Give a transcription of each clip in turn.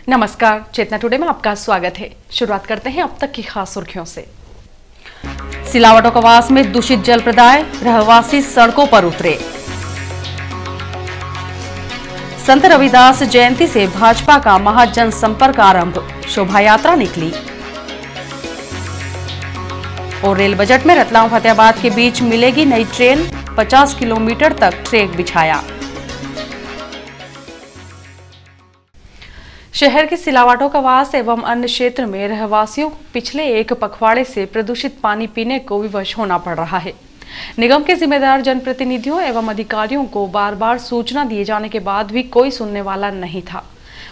नमस्कार, चेतना टुडे में आपका स्वागत है। शुरुआत करते हैं अब तक की खास सुर्खियों से। सिलावटों कवास में दूषित जल प्रदाय, रहवासी सड़कों पर उतरे। संत रविदास जयंती से भाजपा का महाजन संपर्क आरंभ, शोभा यात्रा निकली। और रेल बजट में रतलाम फतेहाबाद के बीच मिलेगी नई ट्रेन, 50 किलोमीटर तक ट्रैक बिछाया। शहर के सिलावटों कवास एवं अन्य क्षेत्र में रहवासियों को पिछले एक पखवाड़े से प्रदूषित पानी पीने को विवश होना पड़ रहा है। निगम के जिम्मेदार जनप्रतिनिधियों एवं अधिकारियों को बार बार सूचना दिए जाने के बाद भी कोई सुनने वाला नहीं था।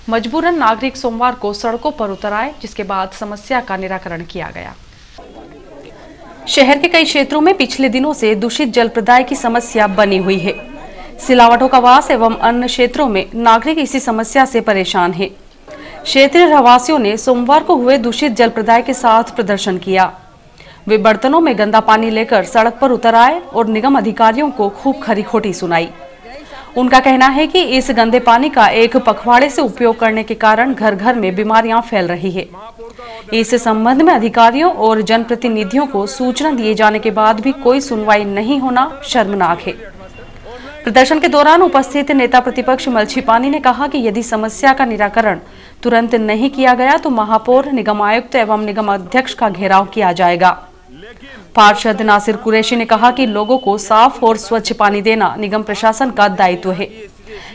मजबूरन नागरिक सोमवार को सड़कों पर उतर आए, जिसके बाद समस्या का निराकरण किया गया। शहर के कई क्षेत्रों में पिछले दिनों से दूषित जल प्रदाय की समस्या बनी हुई है। सिलावटों कवास एवं अन्य क्षेत्रों में नागरिक इसी समस्या से परेशान है। क्षेत्रीय रहवासियों ने सोमवार को हुए दूषित जल प्रदाय के साथ प्रदर्शन किया। वे बर्तनों में गंदा पानी लेकर सड़क पर उतर आए और निगम अधिकारियों को खूब खरी खोटी सुनाई। उनका कहना है कि इस गंदे पानी का एक पखवाड़े से उपयोग करने के कारण घर घर में बीमारियां फैल रही है। इस संबंध में अधिकारियों और जनप्रतिनिधियों को सूचना दिए जाने के बाद भी कोई सुनवाई नहीं होना शर्मनाक है। प्रदर्शन के दौरान उपस्थित नेता प्रतिपक्ष मलछीपानी ने कहा कि यदि समस्या का निराकरण तुरंत नहीं किया गया तो महापौर, निगम आयुक्त एवं निगम अध्यक्ष का घेराव किया जाएगा। पार्षद नासिर कुरैशी ने कहा कि लोगों को साफ और स्वच्छ पानी देना निगम प्रशासन का दायित्व है,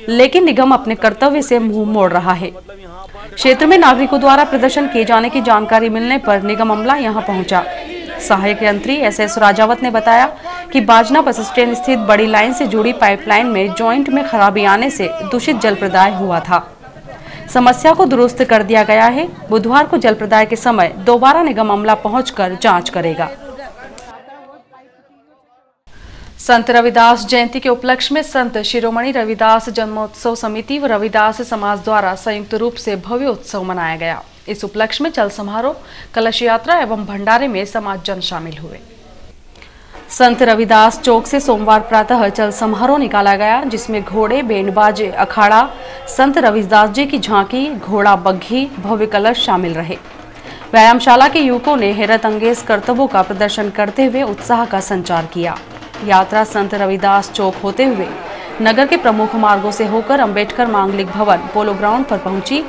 लेकिन निगम अपने कर्तव्य से मुंह मोड़ रहा है। क्षेत्र में नागरिकों द्वारा प्रदर्शन किए जाने की जानकारी मिलने पर निगम अमला यहां पहुंचा। सहायक यंत्री एस राजावत ने बताया कि बाजना बस स्टैंड स्थित बड़ी लाइन से जुड़ी पाइपलाइन में जॉइंट में खराबी आने से दूषित जल प्रदाय हुआ था। समस्या को दुरुस्त कर दिया गया है। बुधवार को जल प्रदाय के समय दोबारा निगम अमला पहुंचकर जांच करेगा। संत रविदास जयंती के उपलक्ष्य में संत शिरोमणि रविदास जन्मोत्सव समिति व रविदास समाज द्वारा संयुक्त रूप से भव्य उत्सव मनाया गया। इस उपलक्ष्य में चल समारोह, कलश यात्रा एवं भंडारे में समाज जन शामिल हुए। संत रविदास चौक से सोमवार प्रातः चल समारोह निकाला गया, जिसमें घोड़े, बैंड बाजे, अखाड़ा, संत रविदास जी की झांकी, घोड़ा बग्घी, भव्य कलश शामिल रहे। व्यायामशाला के युवकों ने हैरत अंगेज करतबों का प्रदर्शन करते हुए उत्साह का संचार किया। यात्रा संत रविदास चौक होते हुए नगर के प्रमुख मार्गों से होकर अंबेडकर मांगलिक भवन पोलो ग्राउंड पर पहुंची,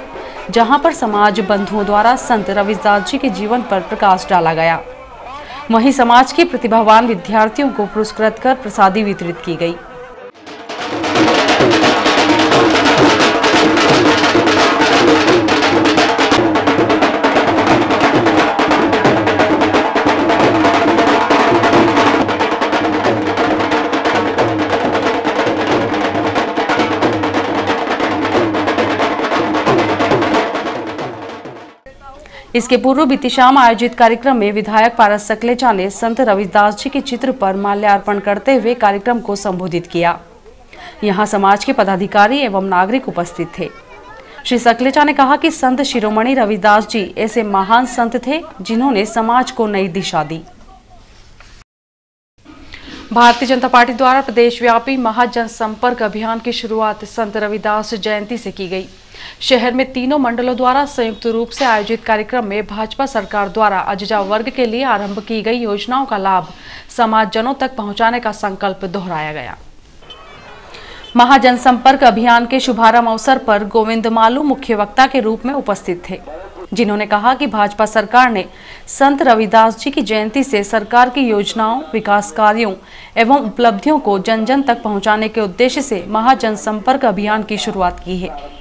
जहां पर समाज बंधुओं द्वारा संत रविदास जी के जीवन पर प्रकाश डाला गया। वहीं समाज के प्रतिभावान विद्यार्थियों को पुरस्कृत कर प्रसादी वितरित की गई। इसके पूर्व बीती शाम आयोजित कार्यक्रम में विधायक पारस सकलेचा ने संत रविदास जी के चित्र पर माल्यार्पण करते हुए कार्यक्रम को संबोधित किया। यहां समाज के पदाधिकारी एवं नागरिक उपस्थित थे। श्री सकलेचा ने कहा कि संत शिरोमणि रविदास जी ऐसे महान संत थे जिन्होंने समाज को नई दिशा दी। भारतीय जनता पार्टी द्वारा प्रदेशव्यापी महाजन संपर्क अभियान की शुरुआत संत रविदास जयंती से की गई। शहर में तीनों मंडलों द्वारा संयुक्त रूप से आयोजित कार्यक्रम में भाजपा सरकार द्वारा अजजा वर्ग के लिए आरंभ की गई योजनाओं का लाभ समाजजनों तक पहुंचाने का संकल्प दोहराया गया। महाजन संपर्क अभियान के शुभारंभ अवसर पर गोविंद मालू मुख्य वक्ता के रूप में उपस्थित थे, जिन्होंने कहा कि भाजपा सरकार ने संत रविदास जी की जयंती से सरकार की योजनाओं, विकास कार्यों एवं उपलब्धियों को जन जन तक पहुंचाने के उद्देश्य से महाजन संपर्क अभियान की शुरुआत की है।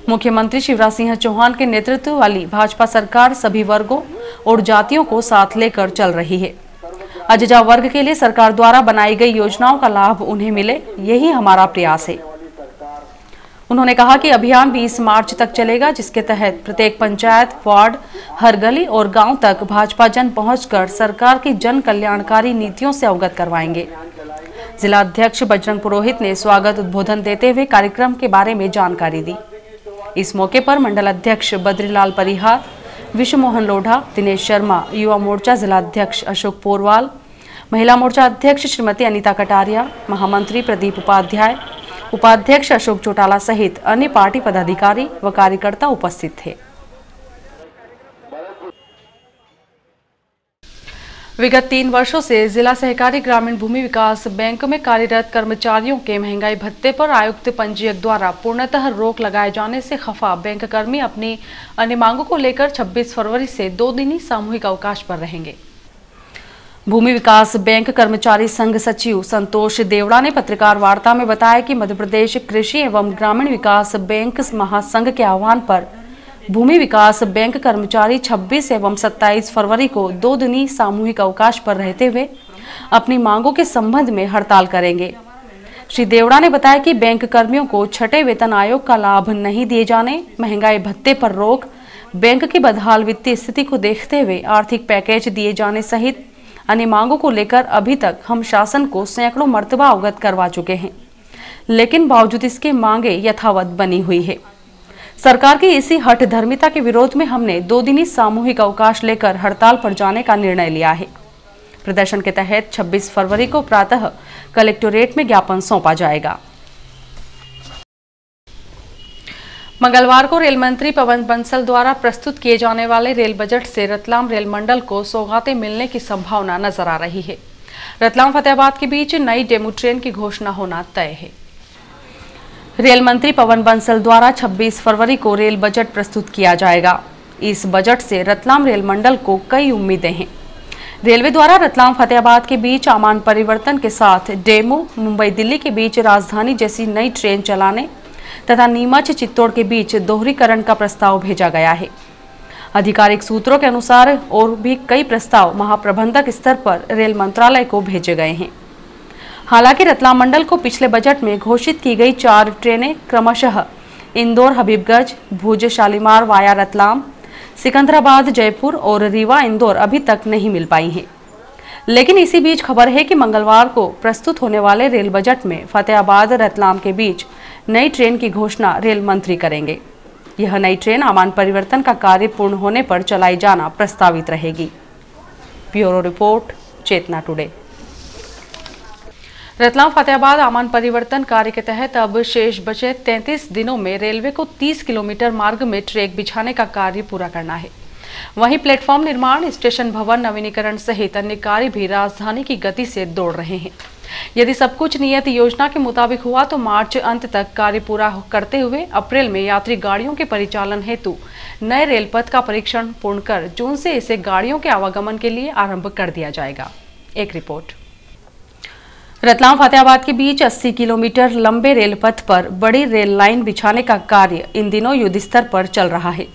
मुख्यमंत्री शिवराज सिंह चौहान के नेतृत्व वाली भाजपा सरकार सभी वर्गों और जातियों को साथ लेकर चल रही है। अजजा वर्ग के लिए सरकार द्वारा बनाई गई योजनाओं का लाभ उन्हें मिले, यही हमारा प्रयास है। उन्होंने कहा कि अभियान 20 मार्च तक चलेगा, जिसके तहत प्रत्येक पंचायत, वार्ड, हर गली और गांव तक भाजपा जन पहुंचकर सरकार की जन कल्याणकारी नीतियों से अवगत करवाएंगे। जिला अध्यक्ष बजरंग पुरोहित ने स्वागत उद्बोधन देते हुए कार्यक्रम के बारे में जानकारी दी। इस मौके पर मंडल अध्यक्ष बद्रीलाल परिहार, विश्व मोहन लोढ़ा, दिनेश शर्मा, युवा मोर्चा जिला अध्यक्ष अशोक पोरवाल, महिला मोर्चा अध्यक्ष श्रीमती अनीता कटारिया, महामंत्री प्रदीप उपाध्याय, उपाध्यक्ष अशोक चौटाला सहित अन्य पार्टी पदाधिकारी व कार्यकर्ता उपस्थित थे। विगत 3 वर्षों से जिला सहकारी ग्रामीण भूमि विकास बैंक में कार्यरत कर्मचारियों के महंगाई भत्ते पर आयुक्त पंजीयक द्वारा पूर्णतः रोक लगाए जाने से खफा बैंक कर्मी अपनी अन्य मांगों को लेकर 26 फरवरी से 2 दिनी सामूहिक अवकाश पर रहेंगे। भूमि विकास बैंक कर्मचारी संघ सचिव संतोष देवड़ा ने पत्रकार वार्ता में बताया कि मध्य प्रदेश कृषि एवं ग्रामीण विकास बैंक महासंघ के आह्वान पर भूमि विकास बैंक कर्मचारी 26 एवं 27 फरवरी को 2 दिनी सामूहिक अवकाश पर रहते हुए अपनी मांगों के संबंध में हड़ताल करेंगे। श्री देवड़ा ने बताया कि बैंक कर्मियों को छठे वेतन आयोग का लाभ नहीं दिए जाने, महंगाई भत्ते पर रोक, बैंक की बदहाल वित्तीय स्थिति को देखते हुए आर्थिक पैकेज दिए जाने सहित अन्य मांगों को लेकर अभी तक हम शासन को सैकड़ों मर्तबा अवगत करवा चुके हैं, लेकिन बावजूद इसके मांगे यथावत बनी हुई है। सरकार की इसी हठधर्मिता के विरोध में हमने 2 दिनी सामूहिक अवकाश लेकर हड़ताल पर जाने का निर्णय लिया है। प्रदर्शन के तहत 26 फरवरी को प्रातः कलेक्टोरेट में ज्ञापन सौंपा जाएगा। मंगलवार को रेल मंत्री पवन बंसल द्वारा प्रस्तुत किए जाने वाले रेल बजट से रतलाम रेल मंडल को सौगातें मिलने की संभावना नजर आ रही है। रतलाम फतेहाबाद के बीच नई डेमू ट्रेन की घोषणा होना तय है। रेल मंत्री पवन बंसल द्वारा 26 फरवरी को रेल बजट प्रस्तुत किया जाएगा। इस बजट से रतलाम रेल मंडल को कई उम्मीदें हैं। रेलवे द्वारा रतलाम फतेहाबाद के बीच आमान परिवर्तन के साथ डेमू, मुंबई दिल्ली के बीच राजधानी जैसी नई ट्रेन चलाने तथा नीमच चित्तौड़ के बीच दोहरीकरण का प्रस्ताव भेजा गया है। आधिकारिक सूत्रों के अनुसार और भी कई प्रस्ताव महाप्रबंधक स्तर पर रेल मंत्रालय को भेजे गए हैं। हालांकि रतलाम मंडल को पिछले बजट में घोषित की गई 4 ट्रेनें क्रमशः इंदौर हबीबगंज, भुज शालीमार वाया रतलाम, सिकंदराबाद जयपुर और रीवा इंदौर अभी तक नहीं मिल पाई हैं। लेकिन इसी बीच खबर है कि मंगलवार को प्रस्तुत होने वाले रेल बजट में फतेहाबाद रतलाम के बीच नई ट्रेन की घोषणा रेल मंत्री करेंगे। यह नई ट्रेन आमान परिवर्तन का कार्य पूर्ण होने पर चलाई जाना प्रस्तावित रहेगी। ब्यूरो रिपोर्ट, चेतना टुडे। रतलाम फतेहाबाद आमान परिवर्तन कार्य के तहत अब शेष बचे 33 दिनों में रेलवे को 30 किलोमीटर मार्ग में ट्रैक बिछाने का कार्य पूरा करना है। वहीं प्लेटफॉर्म निर्माण, स्टेशन भवन नवीनीकरण सहित अन्य कार्य भी राजधानी की गति से दौड़ रहे हैं। यदि सब कुछ नियत योजना के मुताबिक हुआ तो मार्च अंत तक कार्य पूरा करते हुए अप्रैल में यात्री गाड़ियों के परिचालन हेतु नए रेल पथ का परीक्षण पूर्ण कर जून से इसे गाड़ियों के आवागमन के लिए आरंभ कर दिया जाएगा। एक रिपोर्ट। रतलाम फतेहाबाद के बीच 80 किलोमीटर लंबे रेल पथ पर बड़ी रेल लाइन बिछाने का कार्य इन दिनों युद्ध स्तर पर चल रहा है।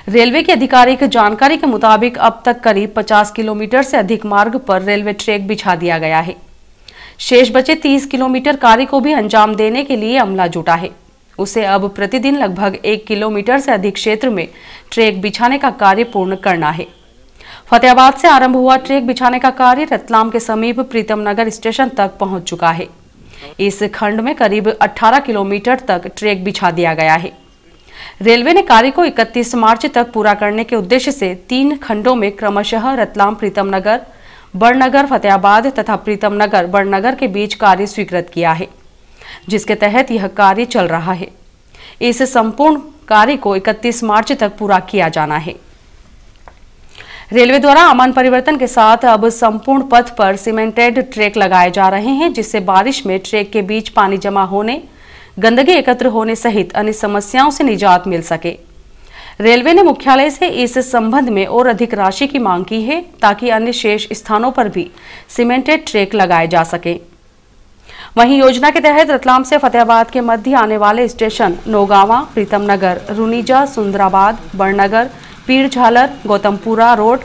रेलवे की आधिकारिक जानकारी के मुताबिक अब तक करीब 50 किलोमीटर से अधिक मार्ग पर रेलवे ट्रैक बिछा दिया गया है। शेष बचे 30 किलोमीटर कार्य को भी अंजाम देने के लिए अमला जुटा है। उसे अब प्रतिदिन लगभग 1 किलोमीटर से अधिक क्षेत्र में ट्रैक बिछाने का कार्य पूर्ण करना है। फतेहाबाद से आरंभ हुआ ट्रैक बिछाने का कार्य रतलाम के समीप प्रीतम नगर स्टेशन तक पहुंच चुका है। इस खंड में करीब 18 किलोमीटर तक ट्रैक बिछा दिया गया है। रेलवे ने कार्य को 31 मार्च तक पूरा करने के उद्देश्य से 3 खंडों में क्रमशः रतलाम प्रीतम नगर, बड़नगर फतेहाबाद तथा प्रीतम नगर बड़नगर के बीच कार्य स्वीकृत किया है, जिसके तहत यह कार्य चल रहा है। इस संपूर्ण कार्य को 31 मार्च तक पूरा किया जाना है। रेलवे द्वारा आमान परिवर्तन के साथ अब संपूर्ण पथ पर सीमेंटेड ट्रैक लगाए जा रहे हैं, जिससे बारिश में ट्रैक के बीच पानी जमा होने, गंदगी एकत्र होने सहित अन्य समस्याओं से निजात मिल सके। रेलवे ने मुख्यालय से इस संबंध में और अधिक राशि की मांग की है, ताकि अन्य शेष स्थानों पर भी सीमेंटेड ट्रैक लगाए जा सके। वहीं योजना के तहत रतलाम से फतेहाबाद के मध्य आने वाले स्टेशन नौगावा, प्रीतम नगर, रुनीजा, सुंदराबाद, बड़नगर, पीर झालर, गौतमपुरा रोड,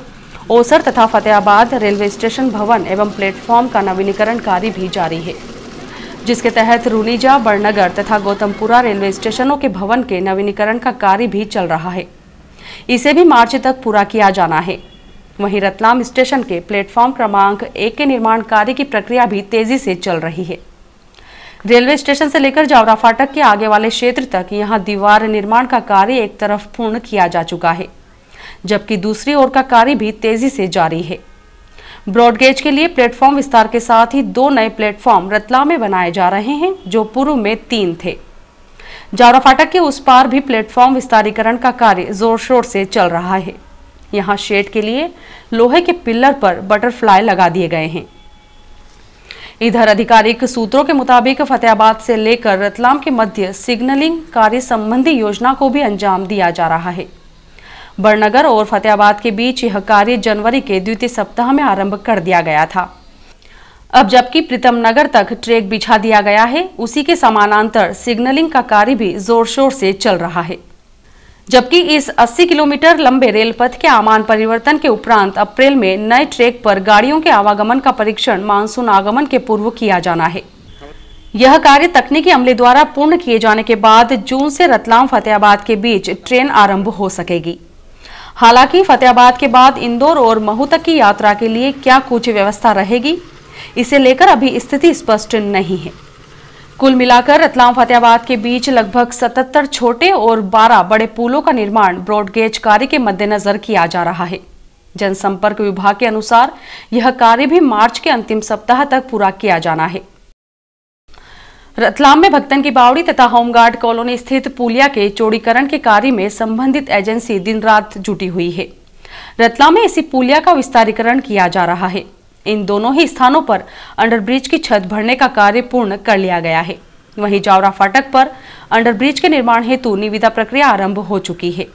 ओसर तथा फतेहाबाद रेलवे स्टेशन भवन एवं प्लेटफॉर्म का नवीनीकरण कार्य भी जारी है, जिसके तहत रुनीजा, बड़नगर तथा गौतमपुरा रेलवे स्टेशनों के भवन के नवीनीकरण का कार्य भी चल रहा है। इसे भी मार्च तक पूरा किया जाना है। वहीं रतलाम स्टेशन के प्लेटफॉर्म क्रमांक 1 के निर्माण कार्य की प्रक्रिया भी तेजी से चल रही है। रेलवे स्टेशन से लेकर जावरा फाटक के आगे वाले क्षेत्र तक यहां दीवार निर्माण का कार्य एक तरफ पूर्ण किया जा चुका है, जबकि दूसरी ओर का कार्य भी तेजी से जारी है। ब्रॉडगेज के लिए प्लेटफॉर्म विस्तार के साथ ही 2 नए प्लेटफॉर्म रतलाम में बनाए जा रहे हैं, जो पूर्व में 3 थे। जावरा फाटक के उस पार भी प्लेटफॉर्म विस्तारीकरण का कार्य जोर शोर से चल रहा है। यहाँ शेड के लिए लोहे के पिलर पर बटरफ्लाई लगा दिए गए हैं। इधर आधिकारिक सूत्रों के मुताबिक फतेहाबाद से लेकर रतलाम के मध्य सिग्नलिंग कार्य संबंधी योजना को भी अंजाम दिया जा रहा है। बड़नगर और फतेहाबाद के बीच यह कार्य जनवरी के द्वितीय सप्ताह में आरंभ कर दिया गया था। अब जबकि प्रीतम नगर तक ट्रैक बिछा दिया गया है, उसी के समानांतर सिग्नलिंग का कार्य भी जोर शोर से चल रहा है। जबकि इस 80 किलोमीटर लंबे रेल पथ के आमान परिवर्तन के उपरांत अप्रैल में नए ट्रैक पर गाड़ियों के आवागमन का परीक्षण मानसून आगमन के पूर्व किया जाना है। यह कार्य तकनीकी अमले द्वारा पूर्ण किए जाने के बाद जून से रतलाम फतेहाबाद के बीच ट्रेन आरंभ हो सकेगी। हालांकि फतेहाबाद के बाद इंदौर और महू तक की यात्रा के लिए क्या कुछ व्यवस्था रहेगी, इसे लेकर अभी स्थिति स्पष्ट नहीं है। कुल मिलाकर रतलाम फतेहाबाद के बीच लगभग 77 छोटे और 12 बड़े पुलों का निर्माण ब्रॉडगेज कार्य के मद्देनजर किया जा रहा है। जनसंपर्क विभाग के अनुसार यह कार्य भी मार्च के अंतिम सप्ताह तक पूरा किया जाना है। रतलाम में भक्तन की बावड़ी तथा होमगार्ड कॉलोनी स्थित पुलिया के चौड़ीकरण के कार्य में संबंधित एजेंसी दिन रात जुटी हुई है। रतलाम में इसी पुलिया का विस्तारीकरण किया जा रहा है। इन दोनों ही स्थानों पर अंडरब्रिज की छत भरने का कार्य पूर्ण कर लिया गया है। वहीं जावरा फाटक पर अंडरब्रिज के निर्माण हेतु निविदा प्रक्रिया आरंभ हो चुकी है।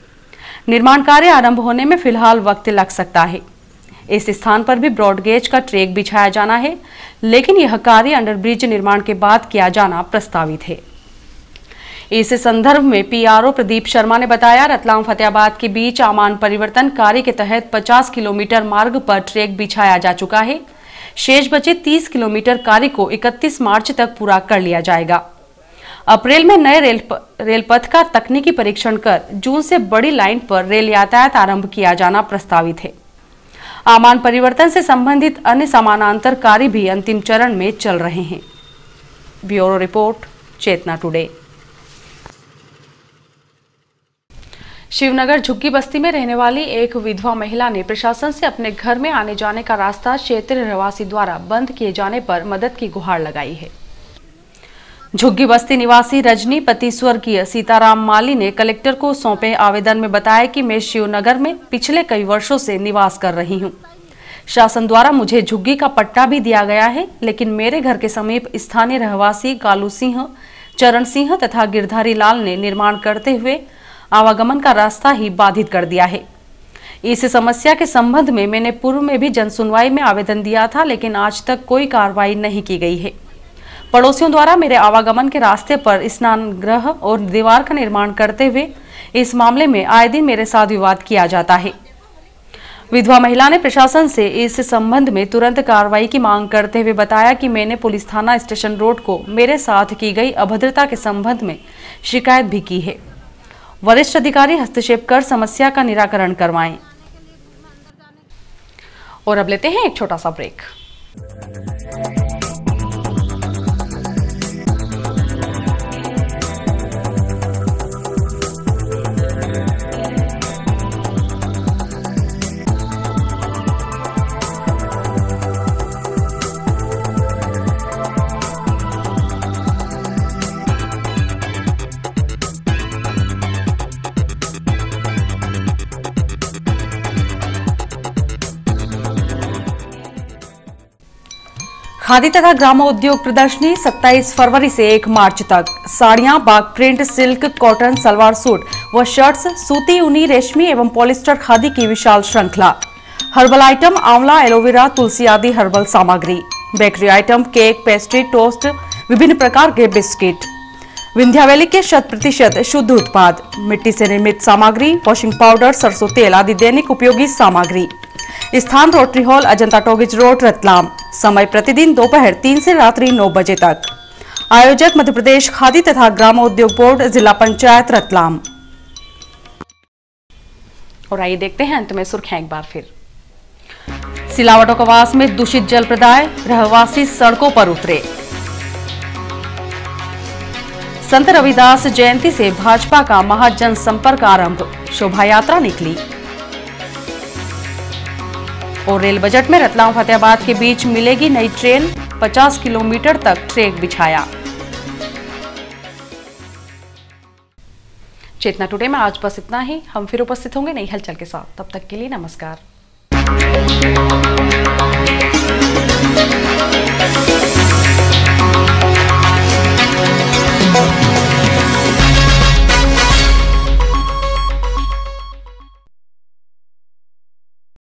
निर्माण कार्य आरंभ होने में फिलहाल वक्त लग सकता है। इस स्थान पर भी ब्रॉडगेज का ट्रैक बिछाया जाना है, लेकिन यह कार्य अंडरब्रिज निर्माण के बाद किया जाना प्रस्तावित है। इस संदर्भ में पीआरओ प्रदीप शर्मा ने बताया, रतलाम फतेहाबाद के बीच आमान परिवर्तन कार्य के तहत 50 किलोमीटर मार्ग पर ट्रैक बिछाया जा चुका है। शेष बचे 30 किलोमीटर कार्य को 31 मार्च तक पूरा कर लिया जाएगा। अप्रैल में नए रेलपथ का तकनीकी परीक्षण कर जून से बड़ी लाइन पर रेल यातायात आरंभ किया जाना प्रस्तावित है। आमान परिवर्तन से संबंधित अन्य समानांतर कार्य भी अंतिम चरण में चल रहे हैं। ब्यूरो रिपोर्ट, चेतना टुडे। शिवनगर झुग्गी बस्ती में रहने वाली एक विधवा महिला ने प्रशासन से अपने घर में आने जाने का रास्ता क्षेत्रीय रहवासी द्वारा बंद किए जाने पर मदद की गुहार लगाई है। झुग्गी बस्ती निवासी रजनी पति स्वर्गीय सीताराम माली ने कलेक्टर को सौंपे आवेदन में बताया कि मैं शिवनगर में पिछले कई वर्षों से निवास कर रही हूं। शासन द्वारा मुझे झुग्गी का पट्टा भी दिया गया है, लेकिन मेरे घर के समीप स्थानीय रहवासी कालू सिंह, चरण सिंह तथा गिरधारी लाल ने निर्माण करते हुए आवागमन का रास्ता ही बाधित कर दिया है। इस समस्या के संबंध में मैंने पूर्व में भी जनसुनवाई में आवेदन दिया था, लेकिन आज तक कोई कार्रवाई नहीं की गई है। पड़ोसियों द्वारा मेरे आवागमन के रास्ते पर स्नान गृह और दीवार का निर्माण करते हुए इस मामले में आए दिन मेरे साथ विवाद किया जाता है। विधवा महिला ने प्रशासन से इस संबंध में तुरंत कार्रवाई की मांग करते हुए बताया कि मैंने पुलिस थाना स्टेशन रोड को मेरे साथ की गई अभद्रता के संबंध में शिकायत भी की है। वरिष्ठ अधिकारी हस्तक्षेप कर समस्या का निराकरण करवाएं। और अब लेते हैं एक छोटा सा ब्रेक। खादी तथा ग्रामोद्योग प्रदर्शनी 27 फरवरी से 1 मार्च तक। साड़ियां, Bagh print, silk, cotton, salwar suit व शर्ट्स, सूती, ऊनी, रेशमी एवं पॉलिस्टर खादी की विशाल श्रृंखला। हर्बल आइटम, आंवला, एलोवेरा, तुलसी आदि हर्बल सामग्री। Bakery item, cake, pastry, toast, विभिन्न प्रकार के बिस्किट। विंध्या वैली के 100% शुद्ध उत्पाद। मिट्टी से निर्मित सामग्री, वॉशिंग पाउडर, सरसों तेल आदि दैनिक उपयोगी सामग्री। स्थान rotary hall, Ajanta talkies road, Ratlam. समय प्रतिदिन दोपहर 3 से रात्रि 9 बजे तक। आयोजक मध्य प्रदेश खादी तथा ग्रामोद्योग बोर्ड, जिला पंचायत रतलाम। और आइए देखते हैं अंत में सुर्खियां एक बार फिर। सिलावटों का वास में दूषित जल प्रदाय, रहवासी सड़कों पर उतरे। संत रविदास जयंती से भाजपा का महाजन संपर्क आरंभ, शोभा यात्रा निकली। और रेल बजट में रतलाम फतेहाबाद के बीच मिलेगी नई ट्रेन, 50 किलोमीटर तक ट्रैक बिछाया। चेतना टुडे में आज बस इतना ही। हम फिर उपस्थित होंगे नई हलचल के साथ। तब तक के लिए नमस्कार।